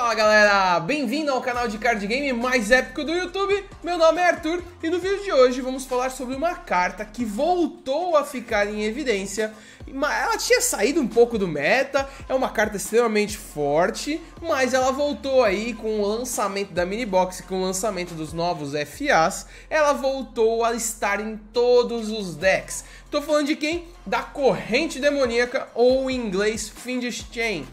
Fala galera, bem-vindo ao canal de card game mais épico do YouTube. Meu nome é Arthur e no vídeo de hoje vamos falar sobre uma carta que voltou a ficar em evidência. Ela tinha saído um pouco do meta, é uma carta extremamente forte, mas ela voltou aí com o lançamento da mini box, com o lançamento dos novos FAs, ela voltou a estar em todos os decks. Tô falando de quem? Da Corrente Demoníaca, ou em inglês Fiendish Chain.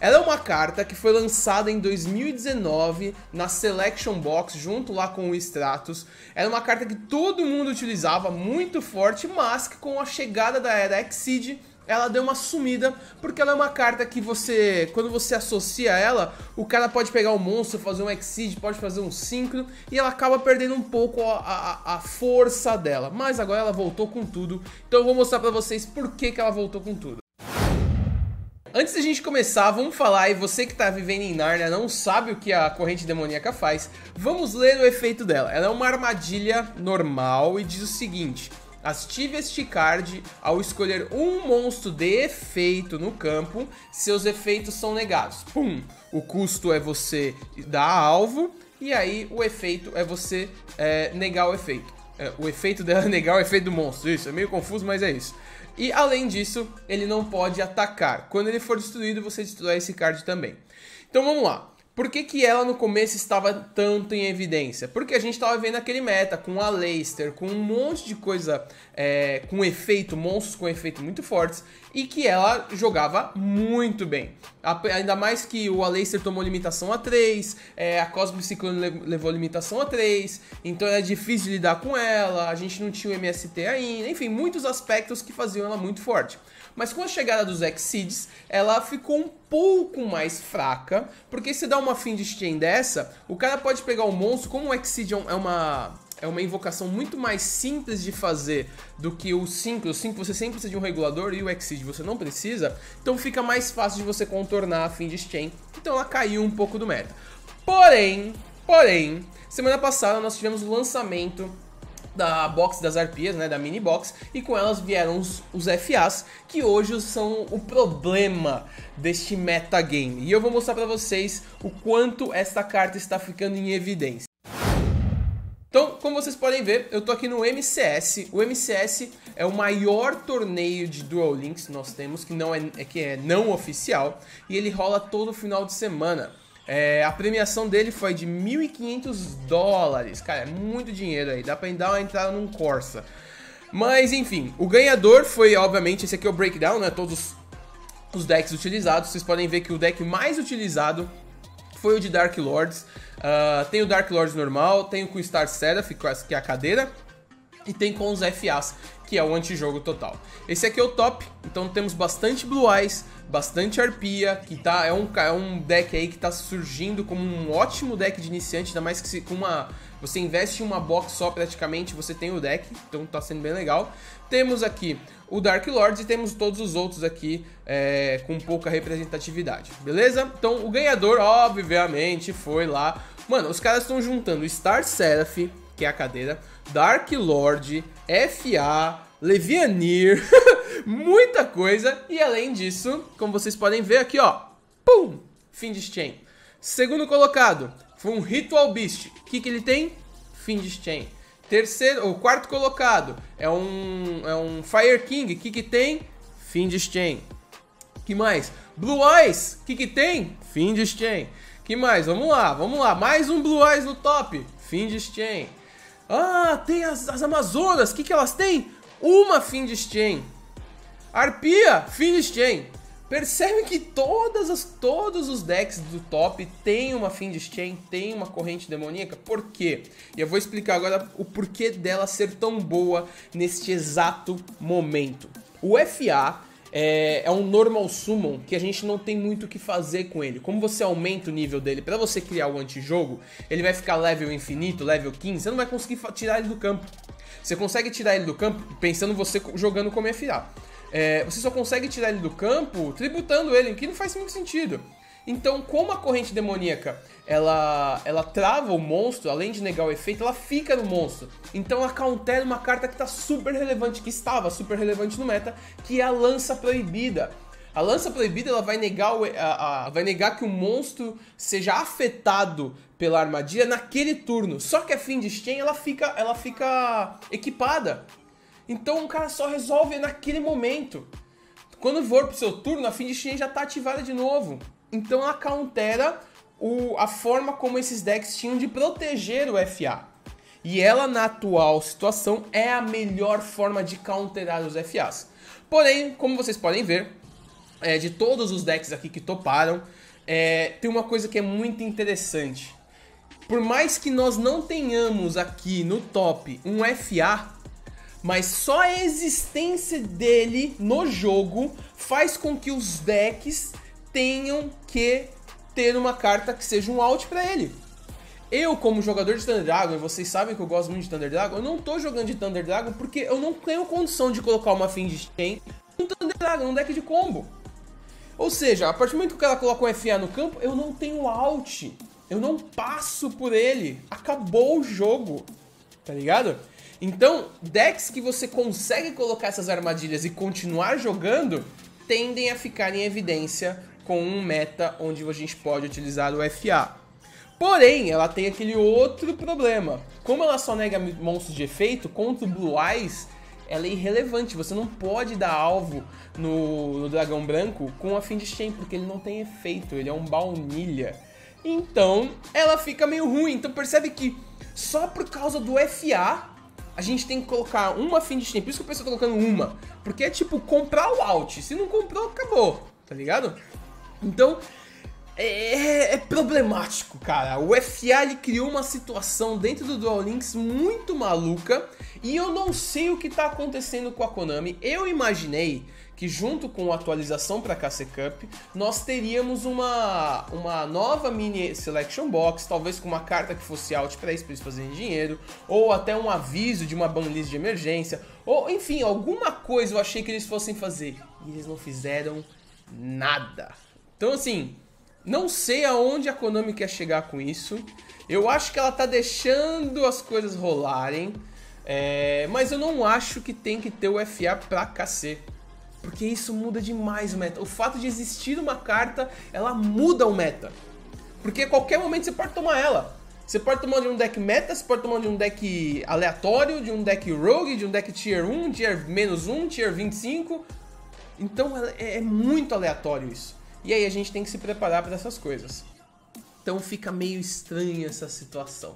Ela é uma carta que foi lançada em 2019 na Selection Box, junto lá com o Stratos. Ela é uma carta que todo mundo utilizava, muito forte, mas que com a chegada da era Exceed, ela deu uma sumida, porque ela é uma carta que quando você associa ela, o cara pode pegar um monstro, fazer um Exceed, pode fazer um Synchro, e ela acaba perdendo um pouco a força dela. Mas agora ela voltou com tudo, então eu vou mostrar pra vocês por que ela voltou com tudo. Antes da gente começar, vamos falar, e você que tá vivendo em Nárnia não sabe o que a Corrente Demoníaca faz, vamos ler o efeito dela. Ela é uma armadilha normal e diz o seguinte: ative este card ao escolher um monstro de efeito no campo, seus efeitos são negados. Pum! O custo é você dar alvo, e aí o efeito é você negar o efeito. O efeito dela é negar o efeito do monstro, isso, é meio confuso, mas é isso. E além disso, ele não pode atacar. Quando ele for destruído, você destrói esse card também. Então vamos lá. Por que ela no começo estava tanto em evidência? Porque a gente estava vendo aquele meta com a Aleister, com um monte de coisa com efeito, monstros com efeito muito fortes, e que ela jogava muito bem. Ainda mais que o Aleister tomou limitação a 3, a Cosmic Cyclone levou limitação a 3, então era difícil de lidar com ela, a gente não tinha o MST ainda, enfim, muitos aspectos que faziam ela muito forte. Mas com a chegada dos Exceeds, ela ficou um pouco mais fraca, porque se dá uma Fiendish Chain dessa, o cara pode pegar o monstro, como o Exceed é uma invocação muito mais simples de fazer do que o Synchro. O Synchro você sempre precisa de um regulador e o Exceed você não precisa, então fica mais fácil de você contornar a Fiendish Chain, então ela caiu um pouco do meta. Porém, semana passada nós tivemos o lançamento da box das arpias, né, da mini box, e com elas vieram os FAs, que hoje são o problema deste metagame. E eu vou mostrar pra vocês o quanto esta carta está ficando em evidência. Então, como vocês podem ver, eu tô aqui no MCS. O MCS é o maior torneio de Duel Links que nós temos, que é não oficial, e ele rola todo final de semana. A premiação dele foi de $1.500, cara, é muito dinheiro aí, dá pra dar uma entrada num Corsa. Mas enfim, o ganhador foi, obviamente, esse aqui é o Breakdown, né, todos os decks utilizados. Vocês podem ver que o deck mais utilizado foi o de Dark Lords. Tem o Dark Lords normal, tem o com Star Seraph, que é a cadeira, e tem com os FAs, que é o antijogo total. Esse aqui é o top, então temos bastante Blue Eyes, bastante Arpia, que é um deck aí que tá surgindo como um ótimo deck de iniciante, ainda mais que você investe em uma box só praticamente, você tem o deck, então tá sendo bem legal. Temos aqui o Dark Lords e temos todos os outros aqui com pouca representatividade, beleza? Então o ganhador, obviamente, foi lá. Mano, os caras estão juntando Star Seraph, que é a cadeira, Dark Lord, FA, Levianir, muita coisa. E além disso, como vocês podem ver aqui, ó, pum, Fiendish Chain. Segundo colocado foi um Ritual Beast. O que ele tem? Fiendish Chain. O quarto colocado é um Fire King. O que tem? Fiendish Chain. Que mais? Blue Eyes. O que tem? Fiendish Chain. Que mais? Vamos lá. Mais um Blue Eyes no top. Fiendish Chain. Tem as Amazonas. O que elas têm? Uma Fiendish Chain. Arpia, Fiendish Chain. Percebe que todos os decks do top tem uma Fiendish Chain, tem uma Corrente Demoníaca. Por quê? E eu vou explicar agora o porquê dela ser tão boa neste exato momento. O FA é um normal summon que a gente não tem muito o que fazer com ele. Como você aumenta o nível dele para você criar o antijogo, ele vai ficar level infinito, level 15, você não vai conseguir tirar ele do campo. Você consegue tirar ele do campo pensando você jogando como FA. Você só consegue tirar ele do campo tributando ele, o que não faz muito sentido. Então, como a Corrente Demoníaca ela trava o monstro, além de negar o efeito, ela fica no monstro. Então ela countera uma carta que está super relevante, que estava super relevante no meta, que é a Lança Proibida. A lança proibida ela vai negar, vai negar que o monstro seja afetado pela armadilha naquele turno. Só que a Fiendish Chain ela fica equipada. Então o cara só resolve naquele momento. Quando for pro seu turno, a Fiendish Chain já tá ativada de novo. Então ela countera a forma como esses decks tinham de proteger o FA. E ela, na atual situação, é a melhor forma de counterar os FAs. Porém, como vocês podem ver, de todos os decks aqui que toparam, tem uma coisa que é muito interessante. Por mais que nós não tenhamos aqui no top um FA, mas só a existência dele no jogo faz com que os decks tenham que ter uma carta que seja um out pra ele. Eu, como jogador de Thunder Dragon, e vocês sabem que eu gosto muito de Thunder Dragon, eu não tô jogando de Thunder Dragon porque eu não tenho condição de colocar uma Fiendish Chain no Thunder Dragon, num deck de combo. Ou seja, a partir do momento que o cara coloca um FA no campo, eu não tenho out. Eu não passo por ele. Acabou o jogo. Tá ligado? Então, decks que você consegue colocar essas armadilhas e continuar jogando, tendem a ficar em evidência com um meta onde a gente pode utilizar o FA. Porém, ela tem aquele outro problema. Como ela só nega monstros de efeito, contra o Blue Eyes, ela é irrelevante. Você não pode dar alvo no dragão branco com a Fiendish Chain, porque ele não tem efeito, ele é um baunilha. Então, ela fica meio ruim. Então percebe que só por causa do FA, a gente tem que colocar uma Fiendish Chain. Por isso que o pessoal tá colocando uma. Porque é tipo, comprar o out. Se não comprou, acabou. Tá ligado? Então, é problemático, cara. O FA ele criou uma situação dentro do Duel Links muito maluca. E eu não sei o que tá acontecendo com a Konami. Eu imaginei que junto com a atualização para KC Cup, nós teríamos uma nova mini Selection Box, talvez com uma carta que fosse out para eles fazerem dinheiro, ou até um aviso de uma banlist de emergência, ou enfim, alguma coisa eu achei que eles fossem fazer. E eles não fizeram nada. Então assim, não sei aonde a Konami quer chegar com isso. Eu acho que ela tá deixando as coisas rolarem, mas eu não acho que tem que ter o FA pra KC. Porque isso muda demais o meta. O fato de existir uma carta, ela muda o meta. Porque a qualquer momento você pode tomar ela. Você pode tomar de um deck meta, você pode tomar de um deck aleatório, de um deck rogue, de um deck tier 1, tier -1, tier 25. Então é muito aleatório isso. E aí a gente tem que se preparar para essas coisas. Então fica meio estranha essa situação.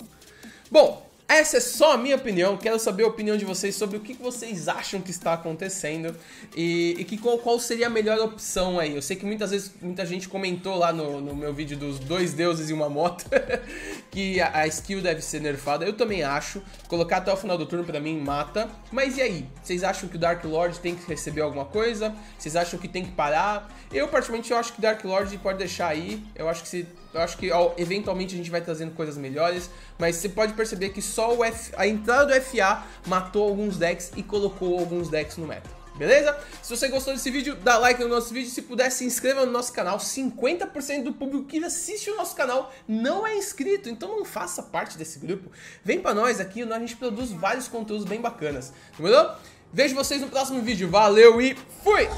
Bom, essa é só a minha opinião. Quero saber a opinião de vocês sobre o que vocês acham que está acontecendo e qual seria a melhor opção aí. Eu sei que muitas vezes muita gente comentou lá no meu vídeo dos 2 deuses e uma moto que a skill deve ser nerfada. Eu também acho. Colocar até o final do turno pra mim mata. Mas e aí? Vocês acham que o Dark Lord tem que receber alguma coisa? Vocês acham que tem que parar? Eu particularmente acho que Dark Lord pode deixar aí. Eu acho que eventualmente a gente vai trazendo coisas melhores, mas você pode perceber que só a entrada do FA matou alguns decks e colocou alguns decks no meta. Beleza? Se você gostou desse vídeo, dá like no nosso vídeo. Se puder, se inscreva no nosso canal. 50% do público que assiste o nosso canal não é inscrito, então não faça parte desse grupo. Vem pra nós aqui, a gente produz vários conteúdos bem bacanas. Demorou? Vejo vocês no próximo vídeo. Valeu e fui!